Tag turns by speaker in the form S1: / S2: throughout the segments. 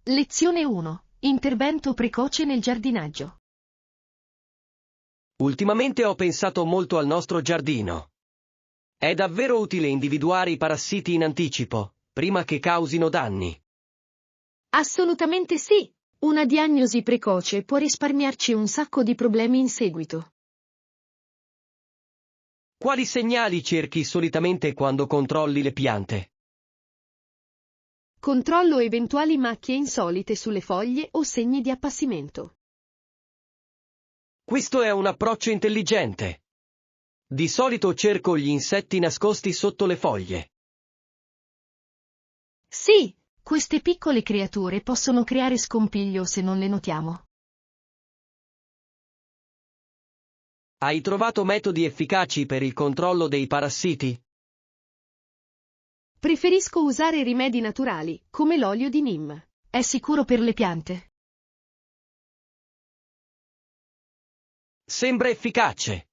S1: Lezione 1. Intervento precoce nel giardinaggio.
S2: Ultimamente ho pensato molto al nostro giardino. È davvero utile individuare i parassiti in anticipo, prima che causino danni.
S1: Assolutamente sì. Una diagnosi precoce può risparmiarci un sacco di problemi in seguito.
S2: Quali segnali cerchi solitamente quando controlli le piante?
S1: Controllo eventuali macchie insolite sulle foglie o segni di appassimento.
S2: Questo è un approccio intelligente. Di solito cerco gli insetti nascosti sotto le foglie.
S1: Sì, queste piccole creature possono creare scompiglio se non le notiamo.
S2: Hai trovato metodi efficaci per il controllo dei parassiti?
S1: Preferisco usare rimedi naturali, come l'olio di Neem. È sicuro per le piante.
S2: Sembra efficace.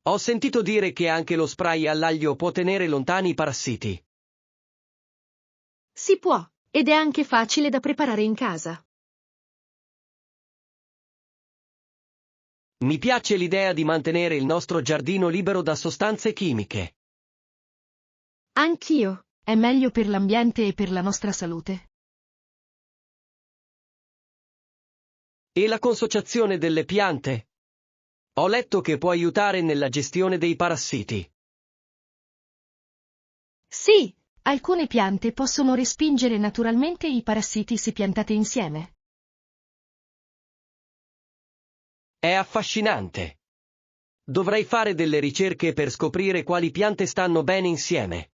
S2: Ho sentito dire che anche lo spray all'aglio può tenere lontani i parassiti.
S1: Si può, ed è anche facile da preparare in casa.
S2: Mi piace l'idea di mantenere il nostro giardino libero da sostanze chimiche.
S1: Anch'io. È meglio per l'ambiente e per la nostra salute.
S2: E la consociazione delle piante? Ho letto che può aiutare nella gestione dei parassiti.
S1: Sì, alcune piante possono respingere naturalmente i parassiti se piantate insieme.
S2: È affascinante. Dovrei fare delle ricerche per scoprire quali piante stanno bene insieme.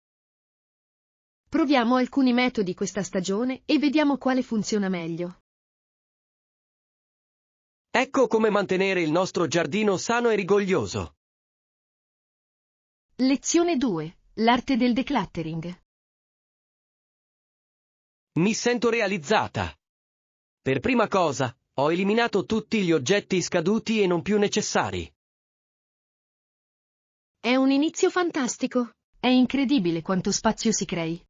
S1: Proviamo alcuni metodi questa stagione e vediamo quale funziona meglio.
S2: Ecco come mantenere il nostro giardino sano e rigoglioso.
S1: Lezione 2. L'arte del decluttering.
S2: Mi sento realizzata. Per prima cosa, ho eliminato tutti gli oggetti scaduti e non più necessari.
S1: È un inizio fantastico. È incredibile quanto spazio si crei.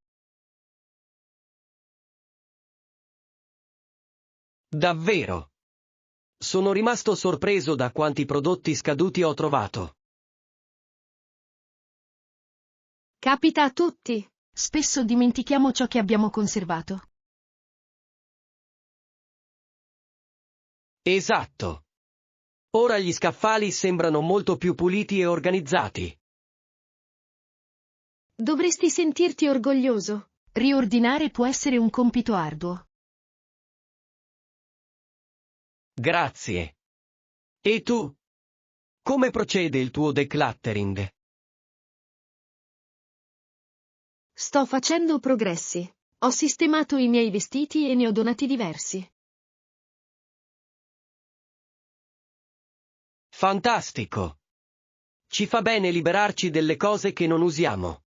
S2: Davvero. Sono rimasto sorpreso da quanti prodotti scaduti ho trovato.
S1: Capita a tutti. Spesso dimentichiamo ciò che abbiamo conservato.
S2: Esatto. Ora gli scaffali sembrano molto più puliti e organizzati.
S1: Dovresti sentirti orgoglioso. Riordinare può essere un compito arduo.
S2: Grazie. E tu? Come procede il tuo decluttering?
S1: Sto facendo progressi. Ho sistemato i miei vestiti e ne ho donati diversi.
S2: Fantastico. Ci fa bene liberarci delle cose che non usiamo.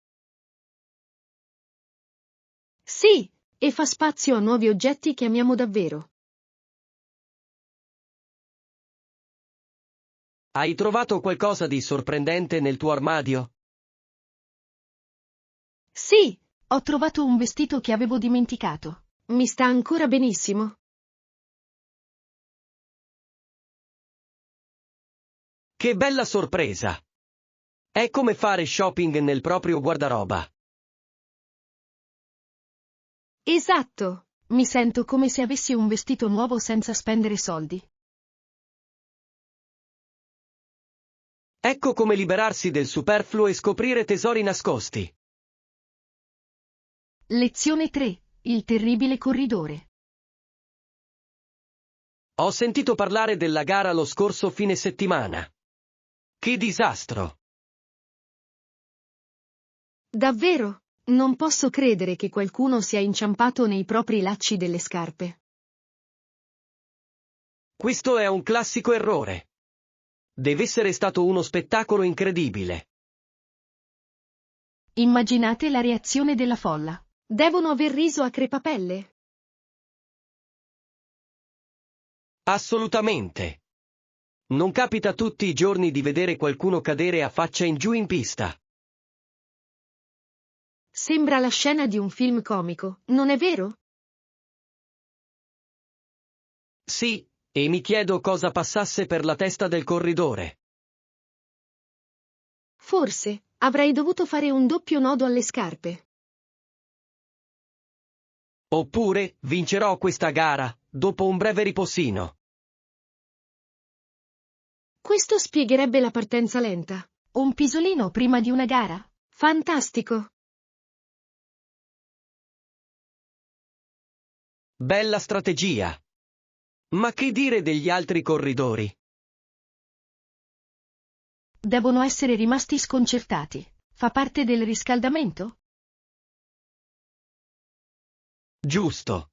S1: Sì, e fa spazio a nuovi oggetti che amiamo davvero.
S2: Hai trovato qualcosa di sorprendente nel tuo armadio?
S1: Sì, ho trovato un vestito che avevo dimenticato. Mi sta ancora benissimo.
S2: Che bella sorpresa! È come fare shopping nel proprio guardaroba.
S1: Esatto. Mi sento come se avessi un vestito nuovo senza spendere soldi.
S2: Ecco come liberarsi del superfluo e scoprire tesori nascosti.
S1: Lezione 3. Il terribile corridore.
S2: Ho sentito parlare della gara lo scorso fine settimana. Che disastro!
S1: Davvero? Non posso credere che qualcuno sia inciampato nei propri lacci delle scarpe.
S2: Questo è un classico errore. Deve essere stato uno spettacolo incredibile.
S1: Immaginate la reazione della folla. Devono aver riso a crepapelle.
S2: Assolutamente. Non capita tutti i giorni di vedere qualcuno cadere a faccia in giù in pista.
S1: Sembra la scena di un film comico, non è vero?
S2: Sì, e mi chiedo cosa passasse per la testa del corridore.
S1: Forse, avrei dovuto fare un doppio nodo alle scarpe.
S2: Oppure, vincerò questa gara, dopo un breve riposino.
S1: Questo spiegherebbe la partenza lenta. Un pisolino prima di una gara? Fantastico!
S2: Bella strategia. Ma che dire degli altri corridori?
S1: Devono essere rimasti sconcertati. Fa parte del riscaldamento?
S2: Giusto.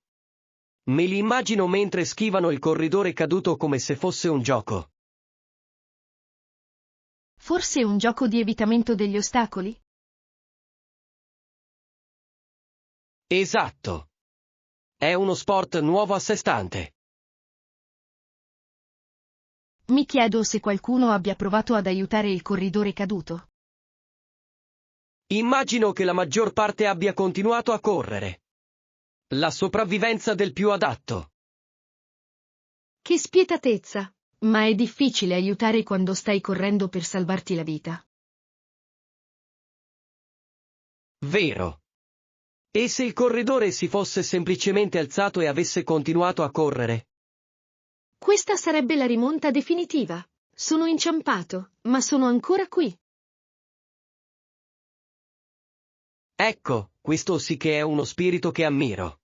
S2: Me li immagino mentre schivano il corridore caduto come se fosse un gioco.
S1: Forse un gioco di evitamento degli ostacoli?
S2: Esatto. È uno sport nuovo a sé stante.
S1: Mi chiedo se qualcuno abbia provato ad aiutare il corridore caduto.
S2: Immagino che la maggior parte abbia continuato a correre. La sopravvivenza del più adatto.
S1: Che spietatezza! Ma è difficile aiutare quando stai correndo per salvarti la vita.
S2: Vero. E se il corridore si fosse semplicemente alzato e avesse continuato a correre?
S1: Questa sarebbe la rimonta definitiva. Sono inciampato, ma sono ancora qui.
S2: Ecco, questo sì che è uno spirito che ammiro.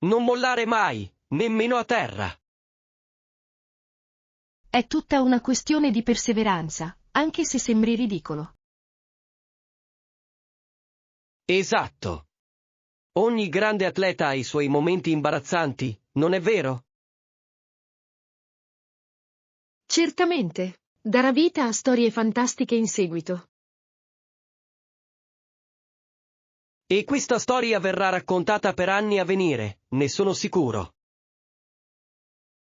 S2: Non mollare mai, nemmeno a terra.
S1: È tutta una questione di perseveranza, anche se sembri ridicolo.
S2: Esatto. Ogni grande atleta ha i suoi momenti imbarazzanti, non è vero?
S1: Certamente, darà vita a storie fantastiche in seguito.
S2: E questa storia verrà raccontata per anni a venire, ne sono sicuro.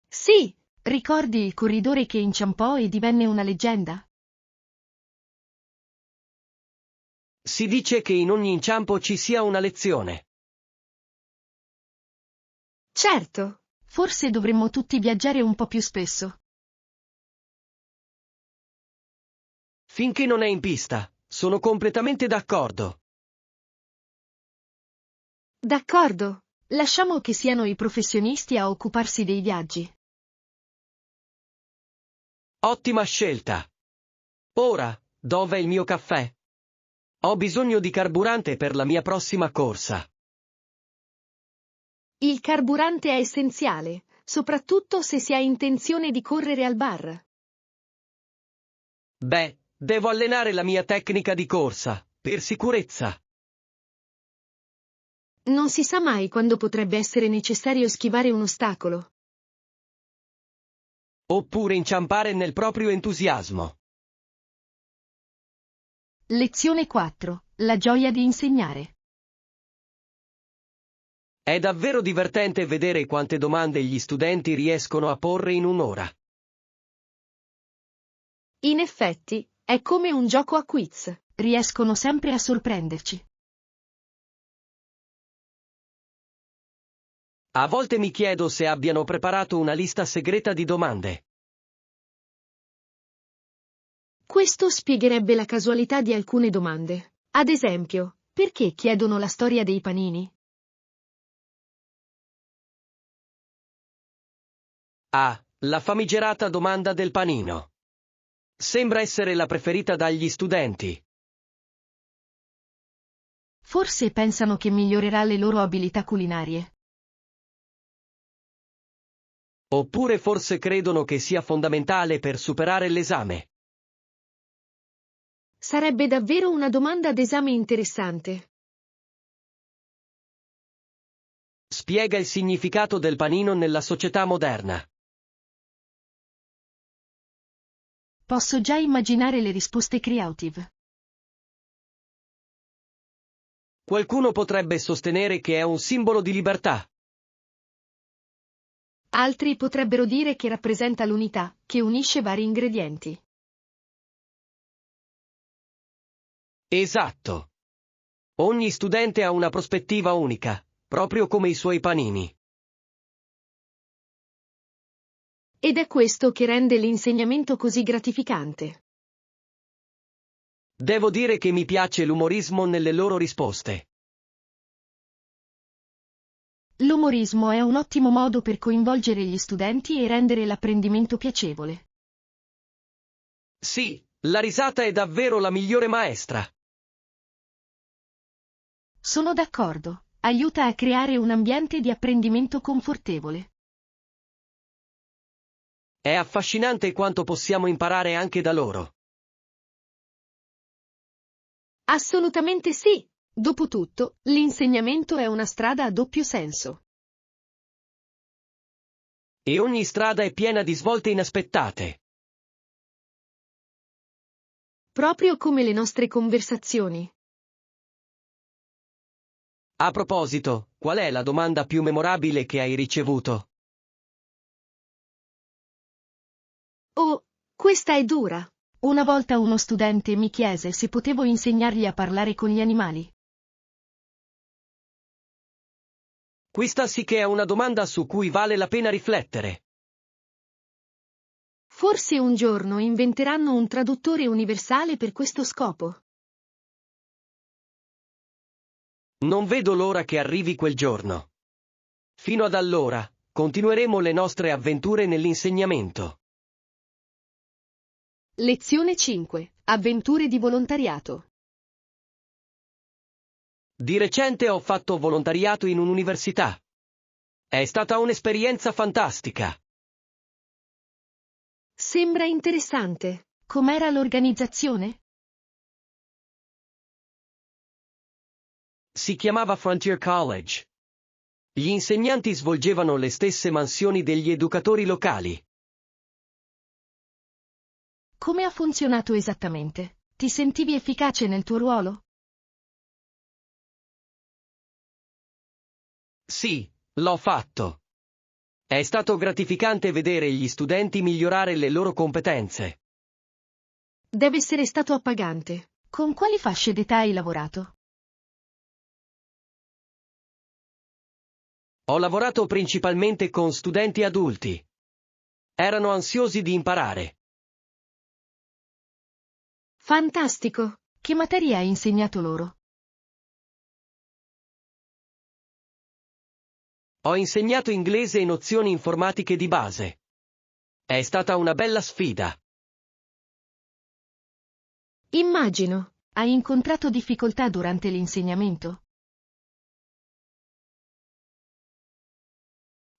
S1: Sì, ricordi il corridore che inciampò e divenne una leggenda?
S2: Si dice che in ogni inciampo ci sia una lezione.
S1: Certo, forse dovremmo tutti viaggiare un po' più spesso.
S2: Finché non è in pista, sono completamente d'accordo.
S1: D'accordo, lasciamo che siano i professionisti a occuparsi dei viaggi.
S2: Ottima scelta. Ora, dov'è il mio caffè? Ho bisogno di carburante per la mia prossima corsa.
S1: Il carburante è essenziale, soprattutto se si ha intenzione di correre al bar.
S2: Beh, devo allenare la mia tecnica di corsa, per sicurezza.
S1: Non si sa mai quando potrebbe essere necessario schivare un ostacolo.
S2: Oppure inciampare nel proprio entusiasmo.
S1: Lezione 4. La gioia di insegnare.
S2: È davvero divertente vedere quante domande gli studenti riescono a porre in un'ora.
S1: In effetti, è come un gioco a quiz. Riescono sempre a sorprenderci.
S2: A volte mi chiedo se abbiano preparato una lista segreta di domande.
S1: Questo spiegherebbe la casualità di alcune domande. Ad esempio, perché chiedono la storia dei panini?
S2: Ah, la famigerata domanda del panino. Sembra essere la preferita dagli studenti.
S1: Forse pensano che migliorerà le loro abilità culinarie.
S2: Oppure forse credono che sia fondamentale per superare l'esame.
S1: Sarebbe davvero una domanda d'esame interessante.
S2: Spiega il significato del panino nella società moderna.
S1: Posso già immaginare le risposte creative.
S2: Qualcuno potrebbe sostenere che è un simbolo di libertà.
S1: Altri potrebbero dire che rappresenta l'unità, che unisce vari ingredienti.
S2: Esatto. Ogni studente ha una prospettiva unica, proprio come i suoi panini.
S1: Ed è questo che rende l'insegnamento così gratificante.
S2: Devo dire che mi piace l'umorismo nelle loro risposte.
S1: L'umorismo è un ottimo modo per coinvolgere gli studenti e rendere l'apprendimento piacevole.
S2: Sì, la risata è davvero la migliore maestra.
S1: Sono d'accordo, aiuta a creare un ambiente di apprendimento confortevole.
S2: È affascinante quanto possiamo imparare anche da loro.
S1: Assolutamente sì. Dopotutto, l'insegnamento è una strada a doppio senso.
S2: E ogni strada è piena di svolte inaspettate.
S1: Proprio come le nostre conversazioni.
S2: A proposito, qual è la domanda più memorabile che hai ricevuto?
S1: Oh, questa è dura. Una volta uno studente mi chiese se potevo insegnargli a parlare con gli animali.
S2: Questa sì che è una domanda su cui vale la pena riflettere.
S1: Forse un giorno inventeranno un traduttore universale per questo scopo.
S2: Non vedo l'ora che arrivi quel giorno. Fino ad allora, continueremo le nostre avventure nell'insegnamento.
S1: Lezione 5. Avventure di volontariato.
S2: Di recente ho fatto volontariato in un'università. È stata un'esperienza fantastica.
S1: Sembra interessante. Com'era l'organizzazione?
S2: Si chiamava Frontier College. Gli insegnanti svolgevano le stesse mansioni degli educatori locali.
S1: Come ha funzionato esattamente? Ti sentivi efficace nel tuo ruolo?
S2: Sì, l'ho fatto. È stato gratificante vedere gli studenti migliorare le loro competenze.
S1: Deve essere stato appagante. Con quali fasce d'età hai lavorato?
S2: Ho lavorato principalmente con studenti adulti. Erano ansiosi di imparare.
S1: Fantastico! Che materia hai insegnato loro?
S2: Ho insegnato inglese e nozioni informatiche di base. È stata una bella sfida.
S1: Immagino. Hai incontrato difficoltà durante l'insegnamento?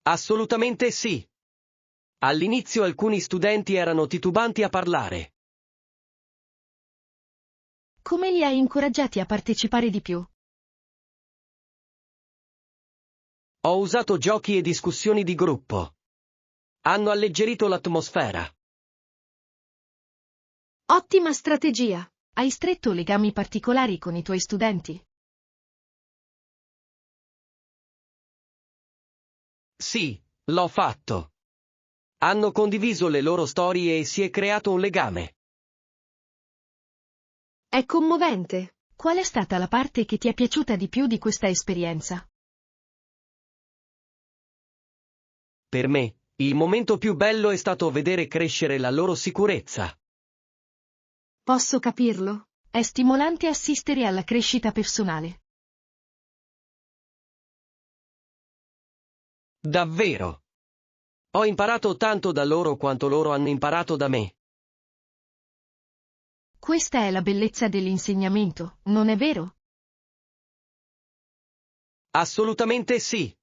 S2: Assolutamente sì. All'inizio alcuni studenti erano titubanti a parlare.
S1: Come li hai incoraggiati a partecipare di più?
S2: Ho usato giochi e discussioni di gruppo. Hanno alleggerito l'atmosfera.
S1: Ottima strategia! Hai stretto legami particolari con i tuoi studenti?
S2: Sì, l'ho fatto. Hanno condiviso le loro storie e si è creato un legame.
S1: È commovente. Qual è stata la parte che ti è piaciuta di più di questa esperienza?
S2: Per me, il momento più bello è stato vedere crescere la loro sicurezza.
S1: Posso capirlo? È stimolante assistere alla crescita personale.
S2: Davvero. Ho imparato tanto da loro quanto loro hanno imparato da me.
S1: Questa è la bellezza dell'insegnamento, non è vero?
S2: Assolutamente sì.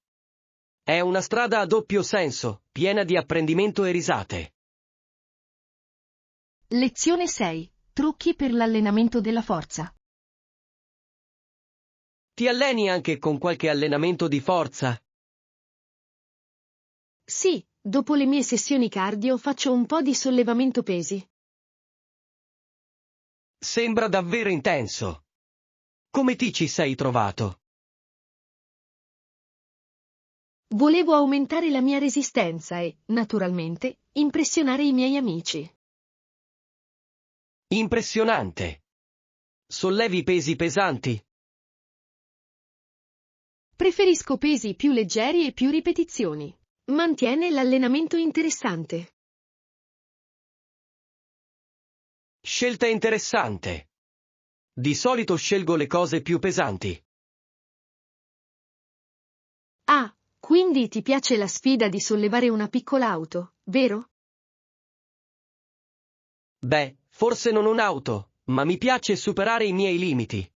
S2: È una strada a doppio senso, piena di apprendimento e risate.
S1: Lezione 6. Trucchi per l'allenamento della forza.
S2: Ti alleni anche con qualche allenamento di forza?
S1: Sì, dopo le mie sessioni cardio faccio un po' di sollevamento pesi.
S2: Sembra davvero intenso. Come ti ci sei trovato?
S1: Volevo aumentare la mia resistenza e, naturalmente, impressionare i miei amici.
S2: Impressionante. Sollevi pesi pesanti?
S1: Preferisco pesi più leggeri e più ripetizioni. Mantiene l'allenamento interessante.
S2: Scelta interessante. Di solito scelgo le cose più pesanti.
S1: Ah, quindi ti piace la sfida di sollevare una piccola auto, vero?
S2: Beh, forse non un'auto, ma mi piace superare i miei limiti.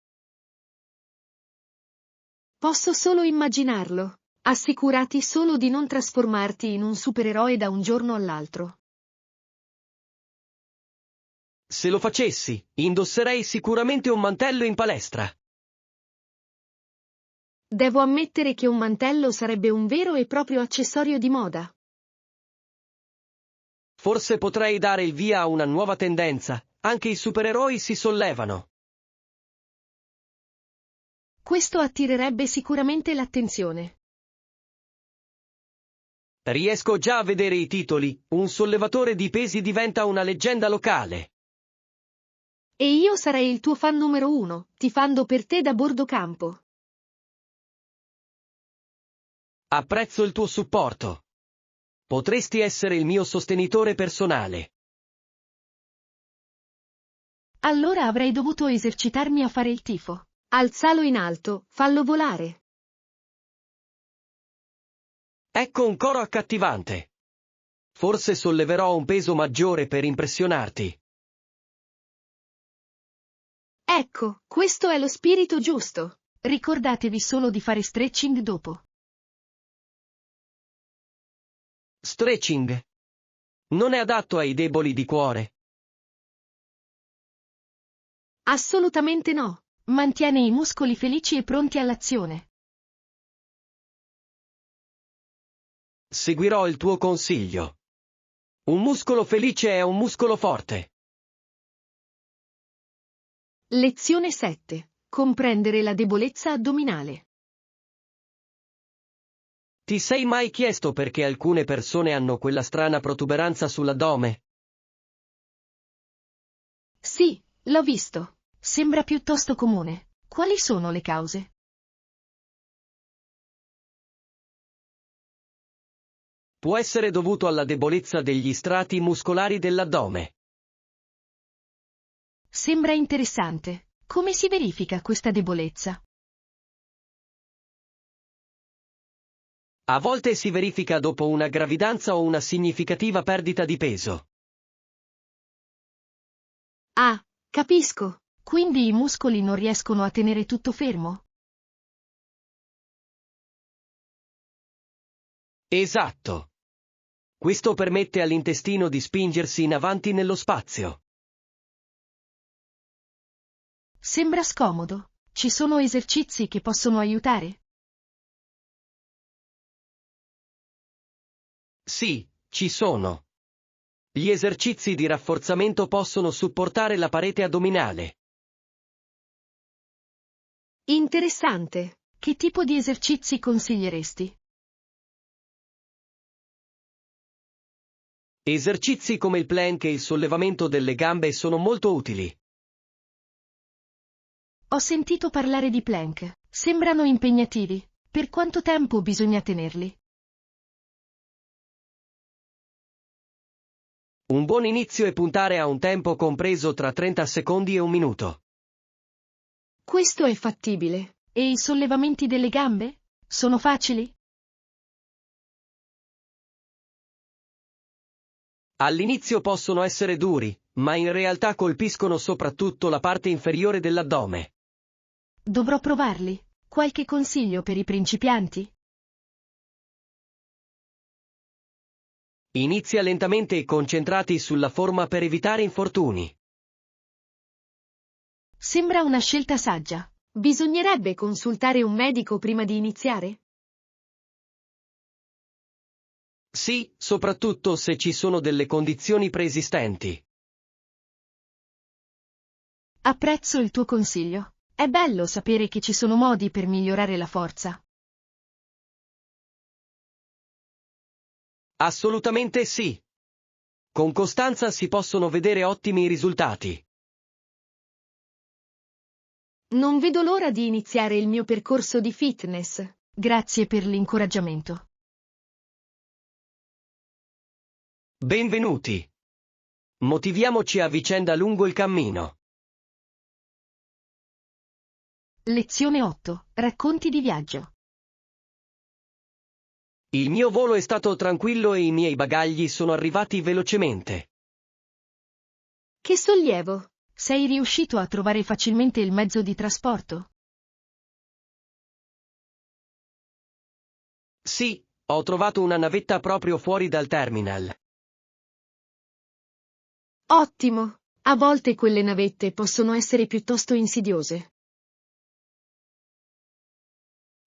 S1: Posso solo immaginarlo. Assicurati solo di non trasformarti in un supereroe da un giorno all'altro.
S2: Se lo facessi, indosserei sicuramente un mantello in palestra.
S1: Devo ammettere che un mantello sarebbe un vero e proprio accessorio di moda.
S2: Forse potrei dare il via a una nuova tendenza. Anche i supereroi si sollevano.
S1: Questo attirerebbe sicuramente l'attenzione.
S2: Riesco già a vedere i titoli. Un sollevatore di pesi diventa una leggenda locale.
S1: E io sarei il tuo fan numero 1, tifando per te da bordo campo.
S2: Apprezzo il tuo supporto. Potresti essere il mio sostenitore personale.
S1: Allora avrei dovuto esercitarmi a fare il tifo. Alzalo in alto, fallo volare.
S2: Ecco un coro accattivante. Forse solleverò un peso maggiore per impressionarti.
S1: Ecco, questo è lo spirito giusto. Ricordatevi solo di fare stretching dopo.
S2: Stretching. Non è adatto ai deboli di cuore.
S1: Assolutamente no. Mantiene i muscoli felici e pronti all'azione.
S2: Seguirò il tuo consiglio. Un muscolo felice è un muscolo forte.
S1: Lezione 7. Comprendere la debolezza addominale.
S2: Ti sei mai chiesto perché alcune persone hanno quella strana protuberanza sull'addome?
S1: Sì, l'ho visto. Sembra piuttosto comune. Quali sono le cause?
S2: Può essere dovuto alla debolezza degli strati muscolari dell'addome.
S1: Sembra interessante. Come si verifica questa debolezza?
S2: A volte si verifica dopo una gravidanza o una significativa perdita di peso.
S1: Ah, capisco. Quindi i muscoli non riescono a tenere tutto fermo?
S2: Esatto. Questo permette all'intestino di spingersi in avanti nello spazio.
S1: Sembra scomodo. Ci sono esercizi che possono aiutare?
S2: Sì, ci sono. Gli esercizi di rafforzamento possono supportare la parete addominale.
S1: Interessante. Che tipo di esercizi consiglieresti?
S2: Esercizi come il plank e il sollevamento delle gambe sono molto utili.
S1: Ho sentito parlare di plank. Sembrano impegnativi. Per quanto tempo bisogna tenerli?
S2: Un buon inizio è puntare a un tempo compreso tra 30 secondi e un minuto.
S1: Questo è fattibile. E i sollevamenti delle gambe? Sono facili?
S2: All'inizio possono essere duri, ma in realtà colpiscono soprattutto la parte inferiore dell'addome.
S1: Dovrò provarli. Qualche consiglio per i principianti?
S2: Inizia lentamente e concentrati sulla forma per evitare infortuni.
S1: Sembra una scelta saggia. Bisognerebbe consultare un medico prima di iniziare?
S2: Sì, soprattutto se ci sono delle condizioni preesistenti.
S1: Apprezzo il tuo consiglio. È bello sapere che ci sono modi per migliorare la forza.
S2: Assolutamente sì. Con costanza si possono vedere ottimi risultati.
S1: Non vedo l'ora di iniziare il mio percorso di fitness. Grazie per l'incoraggiamento.
S2: Benvenuti. Motiviamoci a vicenda lungo il cammino.
S1: Lezione 8. Racconti di viaggio.
S2: Il mio volo è stato tranquillo e i miei bagagli sono arrivati velocemente.
S1: Che sollievo! Sei riuscito a trovare facilmente il mezzo di trasporto?
S2: Sì, ho trovato una navetta proprio fuori dal terminal.
S1: Ottimo! A volte quelle navette possono essere piuttosto insidiose.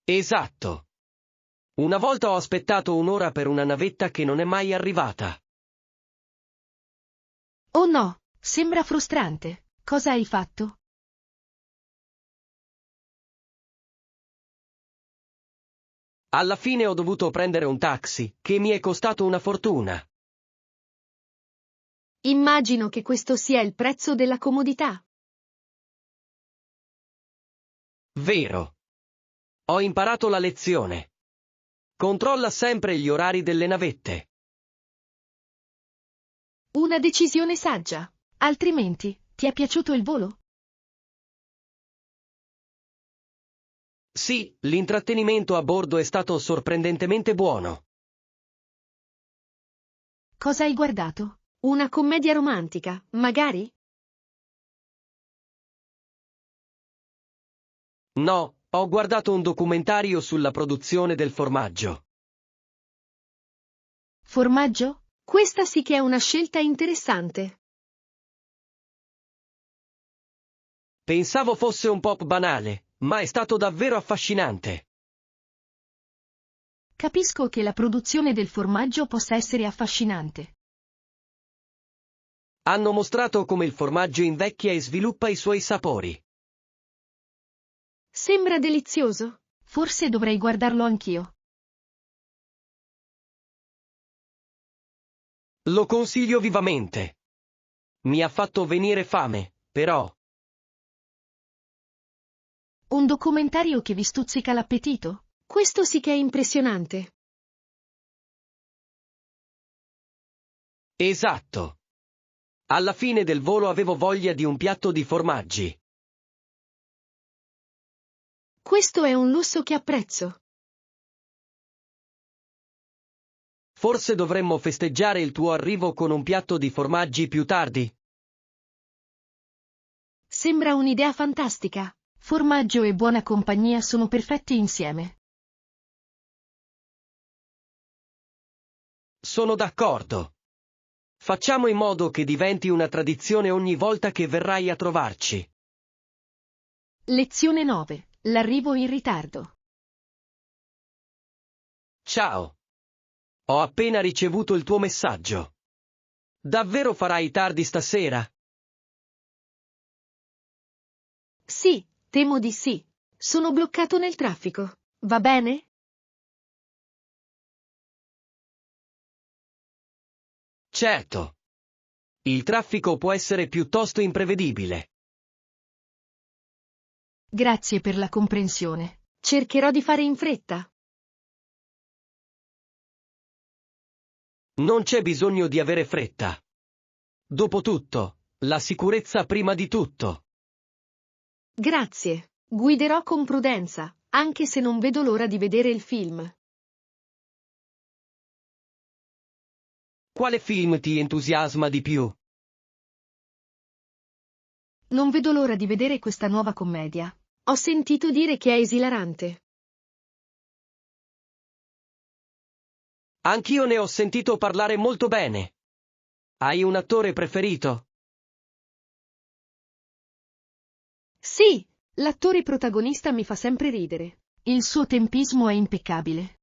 S2: Esatto. Una volta ho aspettato un'ora per una navetta che non è mai arrivata.
S1: Oh no, sembra frustrante. Cosa hai fatto?
S2: Alla fine ho dovuto prendere un taxi, che mi è costato una fortuna.
S1: Immagino che questo sia il prezzo della comodità.
S2: Vero. Ho imparato la lezione. Controlla sempre gli orari delle navette.
S1: Una decisione saggia. Altrimenti, ti è piaciuto il volo?
S2: Sì, l'intrattenimento a bordo è stato sorprendentemente buono.
S1: Cosa hai guardato? Una commedia romantica, magari?
S2: No, ho guardato un documentario sulla produzione del formaggio.
S1: Formaggio? Questa sì che è una scelta interessante.
S2: Pensavo fosse un po' banale, ma è stato davvero affascinante.
S1: Capisco che la produzione del formaggio possa essere affascinante.
S2: Hanno mostrato come il formaggio invecchia e sviluppa i suoi sapori.
S1: Sembra delizioso. Forse dovrei guardarlo anch'io.
S2: Lo consiglio vivamente. Mi ha fatto venire fame, però.
S1: Un documentario che vi stuzzica l'appetito? Questo sì che è impressionante.
S2: Esatto. Alla fine del volo avevo voglia di un piatto di formaggi.
S1: Questo è un lusso che apprezzo.
S2: Forse dovremmo festeggiare il tuo arrivo con un piatto di formaggi più tardi.
S1: Sembra un'idea fantastica. Formaggio e buona compagnia sono perfetti insieme.
S2: Sono d'accordo. Facciamo in modo che diventi una tradizione ogni volta che verrai a trovarci.
S1: Lezione 9. L'arrivo in ritardo.
S2: Ciao. Ho appena ricevuto il tuo messaggio. Davvero farai tardi stasera?
S1: Sì, temo di sì. Sono bloccato nel traffico. Va bene?
S2: Certo. Il traffico può essere piuttosto imprevedibile.
S1: Grazie per la comprensione. Cercherò di fare in fretta.
S2: Non c'è bisogno di avere fretta. Dopotutto, la sicurezza prima di tutto.
S1: Grazie. Guiderò con prudenza, anche se non vedo l'ora di vedere il film.
S2: Quale film ti entusiasma di più?
S1: Non vedo l'ora di vedere questa nuova commedia. Ho sentito dire che è esilarante.
S2: Anch'io ne ho sentito parlare molto bene. Hai un attore preferito?
S1: Sì, l'attore protagonista mi fa sempre ridere. Il suo tempismo è impeccabile.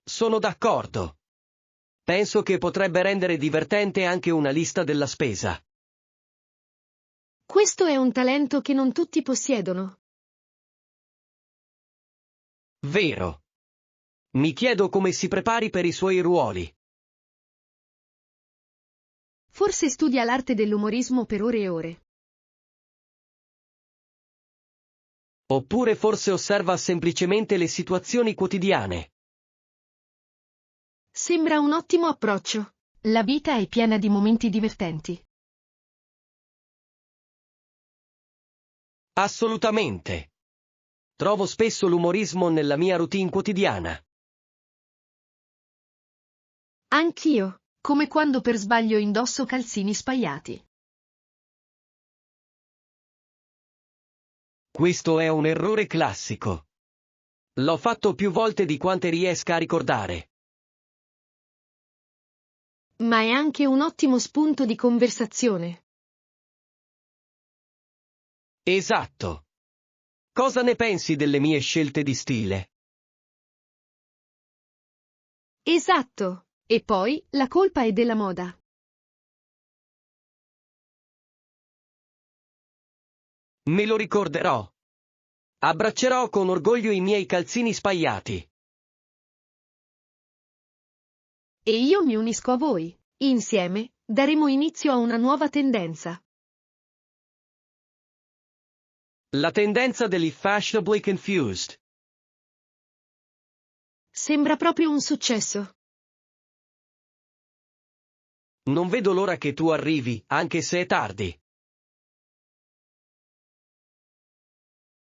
S2: Sono d'accordo. Penso che potrebbe rendere divertente anche una lista della spesa.
S1: Questo è un talento che non tutti possiedono.
S2: Vero. Mi chiedo come si prepari per i suoi ruoli.
S1: Forse studia l'arte dell'umorismo per ore e ore.
S2: Oppure forse osserva semplicemente le situazioni quotidiane.
S1: Sembra un ottimo approccio. La vita è piena di momenti divertenti.
S2: Assolutamente. Trovo spesso l'umorismo nella mia routine quotidiana.
S1: Anch'io, come quando per sbaglio indosso calzini spaiati.
S2: Questo è un errore classico. L'ho fatto più volte di quante riesca a ricordare.
S1: Ma è anche un ottimo spunto di conversazione.
S2: Esatto. Cosa ne pensi delle mie scelte di stile?
S1: Esatto. E poi, la colpa è della moda.
S2: Me lo ricorderò. Abbraccerò con orgoglio i miei calzini spaiati.
S1: E io mi unisco a voi. Insieme, daremo inizio a una nuova tendenza.
S2: La tendenza degli fashionably confused.
S1: Sembra proprio un successo.
S2: Non vedo l'ora che tu arrivi, anche se è tardi.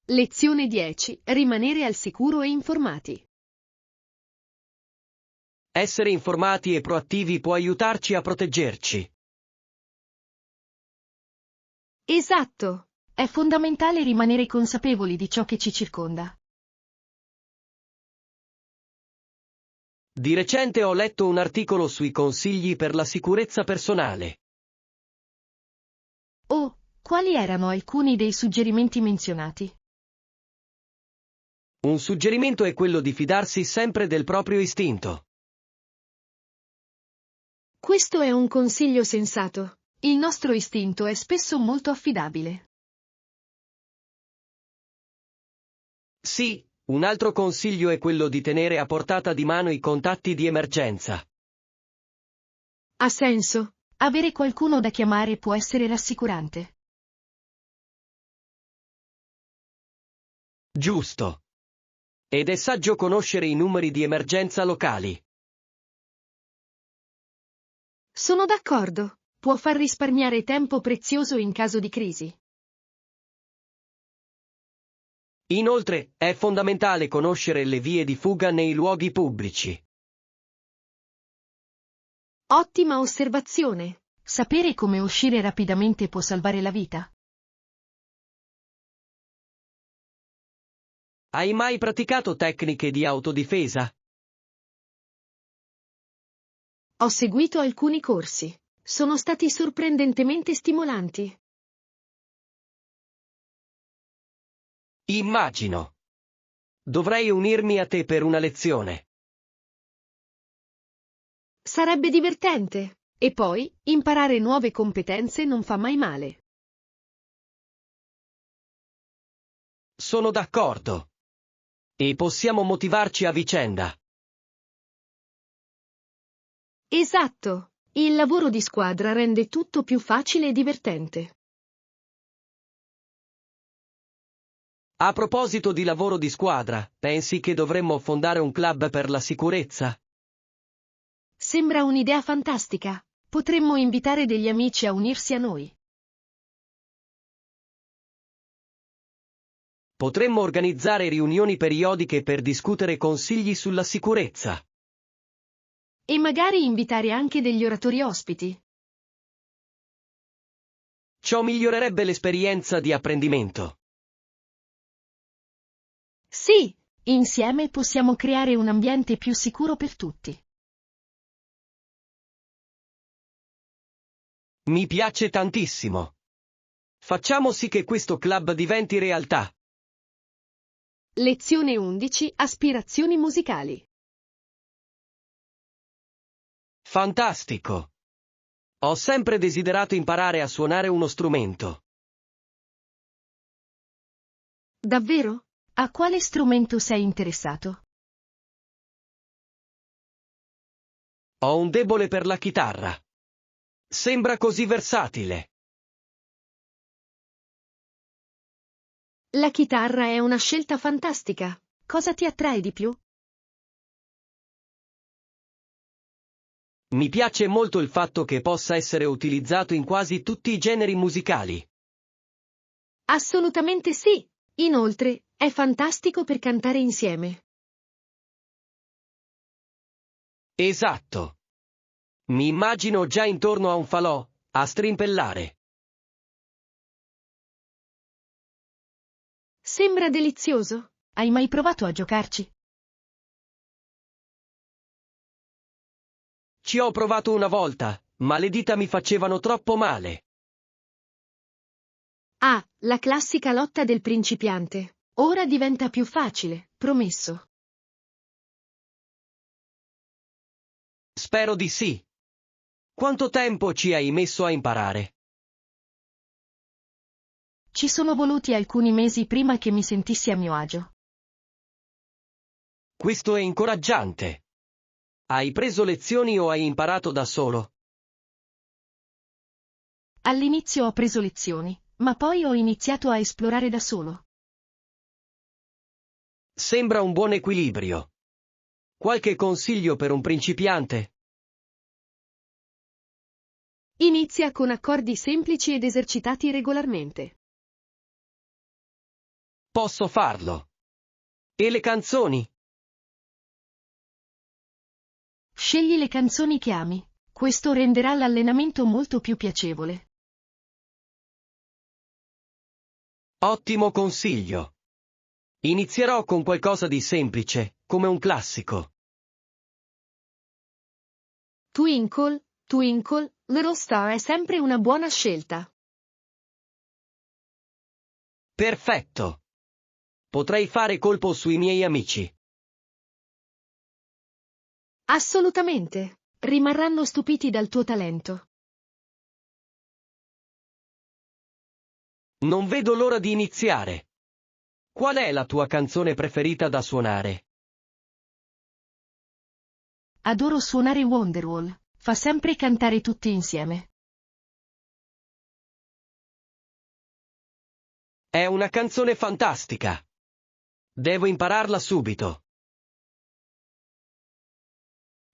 S1: Lezione 10. Rimanere al sicuro e informati.
S2: Essere informati e proattivi può aiutarci a proteggerci.
S1: Esatto. È fondamentale rimanere consapevoli di ciò che ci circonda.
S2: Di recente ho letto un articolo sui consigli per la sicurezza personale.
S1: Oh, quali erano alcuni dei suggerimenti menzionati?
S2: Un suggerimento è quello di fidarsi sempre del proprio istinto.
S1: Questo è un consiglio sensato. Il nostro istinto è spesso molto affidabile.
S2: Sì, un altro consiglio è quello di tenere a portata di mano i contatti di emergenza.
S1: Ha senso. Avere qualcuno da chiamare può essere rassicurante.
S2: Giusto. Ed è saggio conoscere i numeri di emergenza locali.
S1: Sono d'accordo. Può far risparmiare tempo prezioso in caso di crisi.
S2: Inoltre, è fondamentale conoscere le vie di fuga nei luoghi pubblici.
S1: Ottima osservazione. Sapere come uscire rapidamente può salvare la vita.
S2: Hai mai praticato tecniche di autodifesa?
S1: Ho seguito alcuni corsi. Sono stati sorprendentemente stimolanti.
S2: Immagino. Dovrei unirmi a te per una lezione.
S1: Sarebbe divertente. E poi, imparare nuove competenze non fa mai male.
S2: Sono d'accordo. E possiamo motivarci a vicenda.
S1: Esatto. Il lavoro di squadra rende tutto più facile e divertente.
S2: A proposito di lavoro di squadra, pensi che dovremmo fondare un club per la sicurezza?
S1: Sembra un'idea fantastica. Potremmo invitare degli amici a unirsi a noi.
S2: Potremmo organizzare riunioni periodiche per discutere consigli sulla sicurezza.
S1: E magari invitare anche degli oratori ospiti.
S2: Ciò migliorerebbe l'esperienza di apprendimento.
S1: Sì, insieme possiamo creare un ambiente più sicuro per tutti.
S2: Mi piace tantissimo. Facciamo sì che questo club diventi realtà.
S1: Lezione 11. Aspirazioni musicali.
S2: Fantastico. Ho sempre desiderato imparare a suonare uno strumento.
S1: Davvero? A quale strumento sei interessato?
S2: Ho un debole per la chitarra. Sembra così versatile.
S1: La chitarra è una scelta fantastica. Cosa ti attrae di più?
S2: Mi piace molto il fatto che possa essere utilizzato in quasi tutti i generi musicali.
S1: Assolutamente sì. Inoltre, è fantastico per cantare insieme.
S2: Esatto. Mi immagino già intorno a un falò, a strimpellare.
S1: Sembra delizioso. Hai mai provato a giocarci?
S2: Ci ho provato una volta, ma le dita mi facevano troppo male.
S1: Ah, la classica lotta del principiante. Ora diventa più facile, promesso.
S2: Spero di sì. Quanto tempo ci hai messo a imparare?
S1: Ci sono voluti alcuni mesi prima che mi sentissi a mio agio.
S2: Questo è incoraggiante. Hai preso lezioni o hai imparato da solo?
S1: All'inizio ho preso lezioni, ma poi ho iniziato a esplorare da solo.
S2: Sembra un buon equilibrio. Qualche consiglio per un principiante?
S1: Inizia con accordi semplici ed esercitati regolarmente.
S2: Posso farlo. E le canzoni?
S1: Scegli le canzoni che ami. Questo renderà l'allenamento molto più piacevole.
S2: Ottimo consiglio. Inizierò con qualcosa di semplice, come un classico.
S1: Twinkle, Twinkle, Little Star è sempre una buona scelta.
S2: Perfetto. Potrei fare colpo sui miei amici.
S1: Assolutamente. Rimarranno stupiti dal tuo talento.
S2: Non vedo l'ora di iniziare. Qual è la tua canzone preferita da suonare?
S1: Adoro suonare Wonderwall. Fa sempre cantare tutti insieme.
S2: È una canzone fantastica. Devo impararla subito.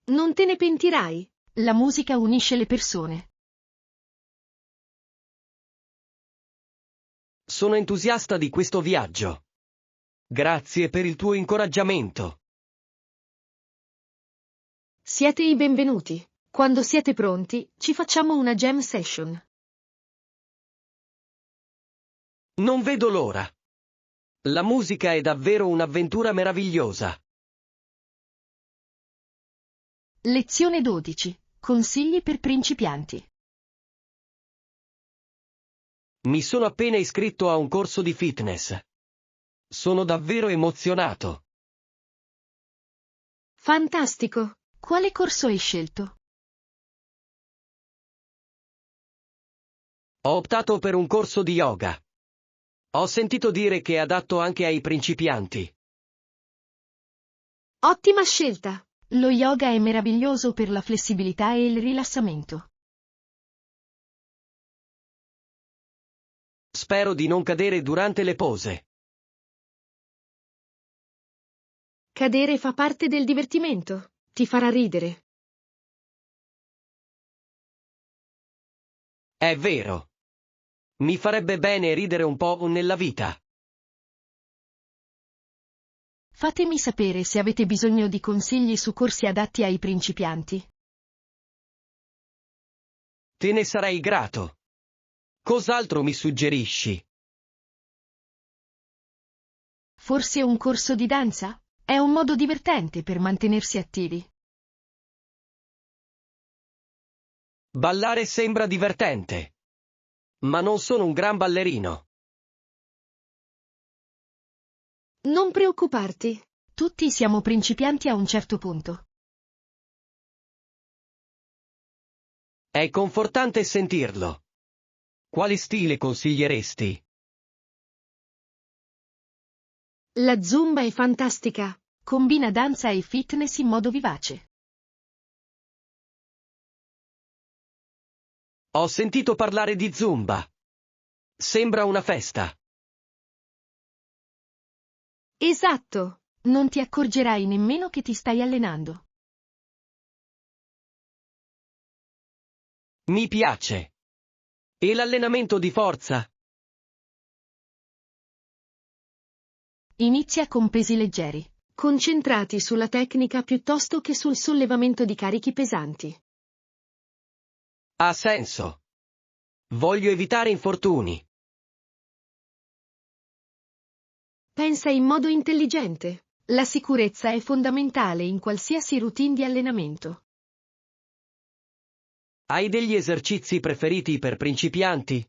S1: Non te ne pentirai. La musica unisce le persone.
S2: Sono entusiasta di questo viaggio. Grazie per il tuo incoraggiamento.
S1: Siete i benvenuti. Quando siete pronti, ci facciamo una jam session.
S2: Non vedo l'ora. La musica è davvero un'avventura meravigliosa.
S1: Lezione 12. Consigli per principianti.
S2: Mi sono appena iscritto a un corso di fitness. Sono davvero emozionato.
S1: Fantastico. Quale corso hai scelto?
S2: Ho optato per un corso di yoga. Ho sentito dire che è adatto anche ai principianti.
S1: Ottima scelta. Lo yoga è meraviglioso per la flessibilità e il rilassamento.
S2: Spero di non cadere durante le pose.
S1: Cadere fa parte del divertimento. Ti farà ridere.
S2: È vero. Mi farebbe bene ridere un po' nella vita.
S1: Fatemi sapere se avete bisogno di consigli su corsi adatti ai principianti.
S2: Te ne sarei grato. Cos'altro mi suggerisci?
S1: Forse un corso di danza? È un modo divertente per mantenersi attivi.
S2: Ballare sembra divertente. Ma non sono un gran ballerino.
S1: Non preoccuparti. Tutti siamo principianti a un certo punto.
S2: È confortante sentirlo. Quale stile consiglieresti?
S1: La Zumba è fantastica. Combina danza e fitness in modo vivace.
S2: Ho sentito parlare di Zumba. Sembra una festa.
S1: Esatto. Non ti accorgerai nemmeno che ti stai allenando.
S2: Mi piace. E l'allenamento di forza?
S1: Inizia con pesi leggeri, concentrati sulla tecnica piuttosto che sul sollevamento di carichi pesanti.
S2: Ha senso. Voglio evitare infortuni.
S1: Pensa in modo intelligente. La sicurezza è fondamentale in qualsiasi routine di allenamento.
S2: Hai degli esercizi preferiti per principianti?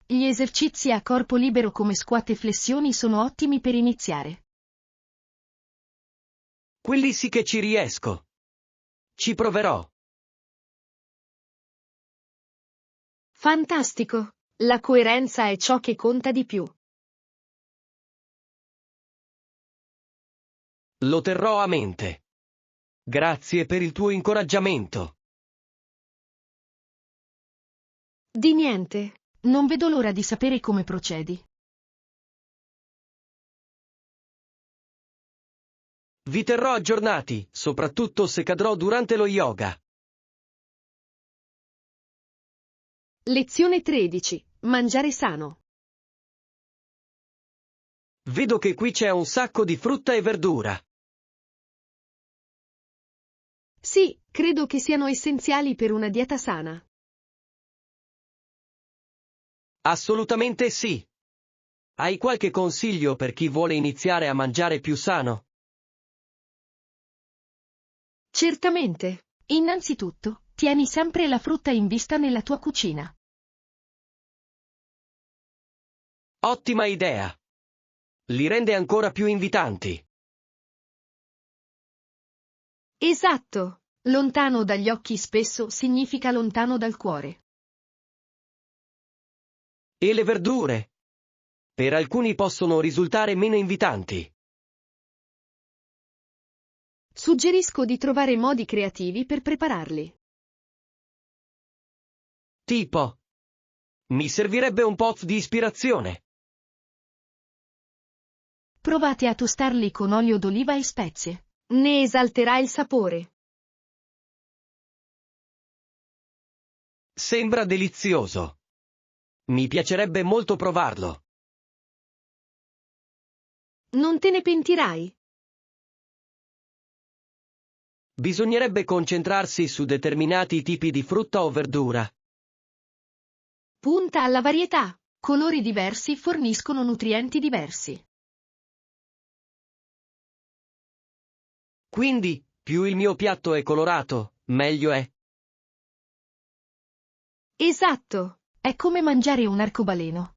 S1: Gli esercizi a corpo libero come squat e flessioni sono ottimi per iniziare.
S2: Quelli sì che ci riesco. Ci proverò.
S1: Fantastico! La coerenza è ciò che conta di più.
S2: Lo terrò a mente. Grazie per il tuo incoraggiamento.
S1: Di niente. Non vedo l'ora di sapere come procedi.
S2: Vi terrò aggiornati, soprattutto se cadrò durante lo yoga.
S1: Lezione 13. Mangiare sano.
S2: Vedo che qui c'è un sacco di frutta e verdura.
S1: Sì, credo che siano essenziali per una dieta sana.
S2: Assolutamente sì. Hai qualche consiglio per chi vuole iniziare a mangiare più sano?
S1: Certamente. Innanzitutto, tieni sempre la frutta in vista nella tua cucina.
S2: Ottima idea. Li rende ancora più invitanti.
S1: Esatto. Lontano dagli occhi spesso significa lontano dal cuore.
S2: E le verdure? Per alcuni possono risultare meno invitanti.
S1: Suggerisco di trovare modi creativi per prepararli.
S2: Tipo? Mi servirebbe un po' di ispirazione.
S1: Provate a tostarli con olio d'oliva e spezie. Ne esalterà il sapore.
S2: Sembra delizioso. Mi piacerebbe molto provarlo.
S1: Non te ne pentirai.
S2: Bisognerebbe concentrarsi su determinati tipi di frutta o verdura.
S1: Punta alla varietà. Colori diversi forniscono nutrienti diversi.
S2: Quindi, più il mio piatto è colorato, meglio è.
S1: Esatto. È come mangiare un arcobaleno.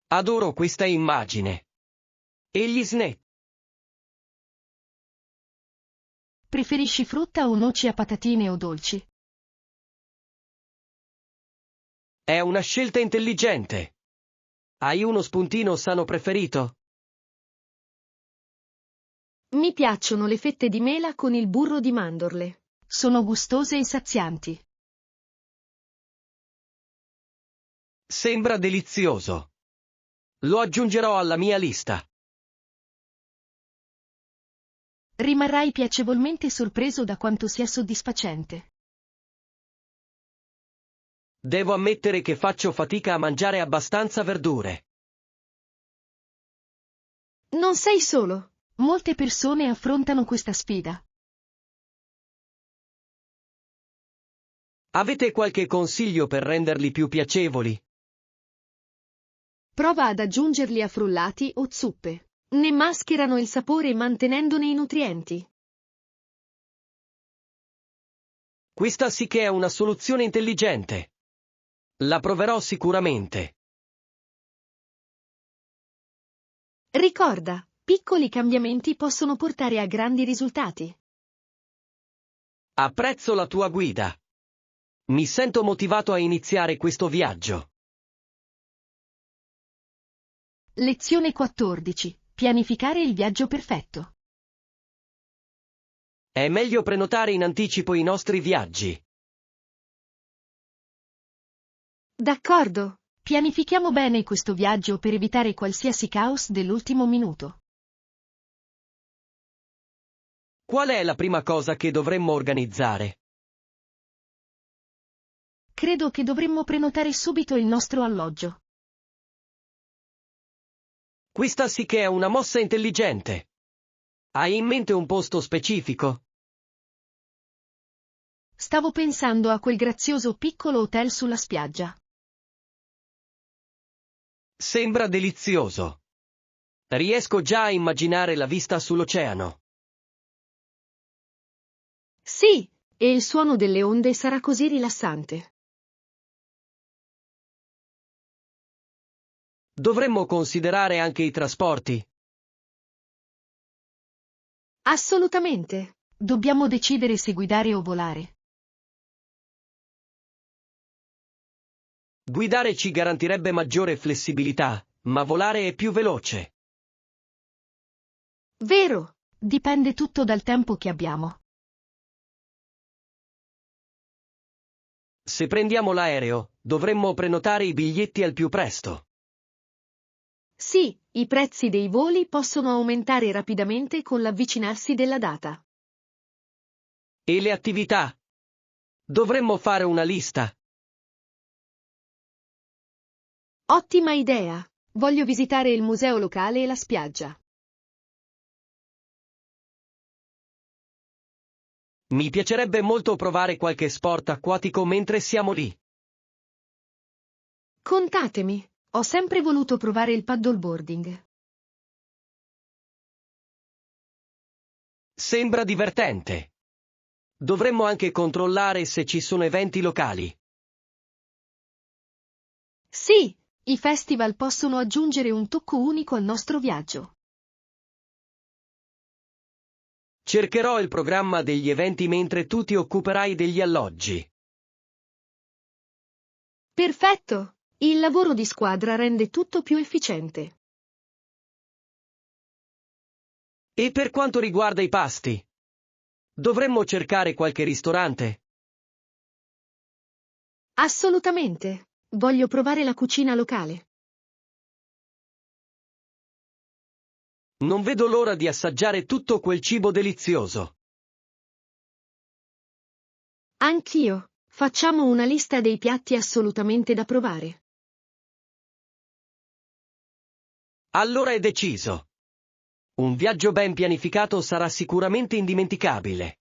S2: Adoro questa immagine. E gli snack?
S1: Preferisci frutta o noci a patatine o dolci?
S2: È una scelta intelligente. Hai uno spuntino sano preferito?
S1: Mi piacciono le fette di mela con il burro di mandorle. Sono gustose e sazianti.
S2: Sembra delizioso. Lo aggiungerò alla mia lista.
S1: Rimarrai piacevolmente sorpreso da quanto sia soddisfacente.
S2: Devo ammettere che faccio fatica a mangiare abbastanza verdure.
S1: Non sei solo. Molte persone affrontano questa sfida.
S2: Avete qualche consiglio per renderli più piacevoli?
S1: Prova ad aggiungerli a frullati o zuppe. Ne mascherano il sapore mantenendone i nutrienti.
S2: Questa sì che è una soluzione intelligente. La proverò sicuramente.
S1: Ricorda, piccoli cambiamenti possono portare a grandi risultati.
S2: Apprezzo la tua guida. Mi sento motivato a iniziare questo viaggio.
S1: Lezione 14. Pianificare il viaggio perfetto.
S2: È meglio prenotare in anticipo i nostri viaggi.
S1: D'accordo. Pianifichiamo bene questo viaggio per evitare qualsiasi caos dell'ultimo minuto.
S2: Qual è la prima cosa che dovremmo organizzare?
S1: Credo che dovremmo prenotare subito il nostro alloggio.
S2: Questa sì che è una mossa intelligente. Hai in mente un posto specifico?
S1: Stavo pensando a quel grazioso piccolo hotel sulla spiaggia.
S2: Sembra delizioso. Riesco già a immaginare la vista sull'oceano.
S1: Sì, e il suono delle onde sarà così rilassante.
S2: Dovremmo considerare anche i trasporti.
S1: Assolutamente. Dobbiamo decidere se guidare o volare.
S2: Guidare ci garantirebbe maggiore flessibilità, ma volare è più veloce.
S1: Vero, dipende tutto dal tempo che abbiamo.
S2: Se prendiamo l'aereo, dovremmo prenotare i biglietti al più presto.
S1: Sì, i prezzi dei voli possono aumentare rapidamente con l'avvicinarsi della data.
S2: E le attività? Dovremmo fare una lista.
S1: Ottima idea! Voglio visitare il museo locale e la spiaggia.
S2: Mi piacerebbe molto provare qualche sport acquatico mentre siamo lì.
S1: Contatemi, ho sempre voluto provare il paddleboarding.
S2: Sembra divertente. Dovremmo anche controllare se ci sono eventi locali.
S1: Sì, i festival possono aggiungere un tocco unico al nostro viaggio.
S2: Cercherò il programma degli eventi mentre tu ti occuperai degli alloggi.
S1: Perfetto! Il lavoro di squadra rende tutto più efficiente.
S2: E per quanto riguarda i pasti? Dovremmo cercare qualche ristorante?
S1: Assolutamente! Voglio provare la cucina locale.
S2: Non vedo l'ora di assaggiare tutto quel cibo delizioso.
S1: Anch'io. Facciamo una lista dei piatti assolutamente da provare.
S2: Allora è deciso. Un viaggio ben pianificato sarà sicuramente indimenticabile.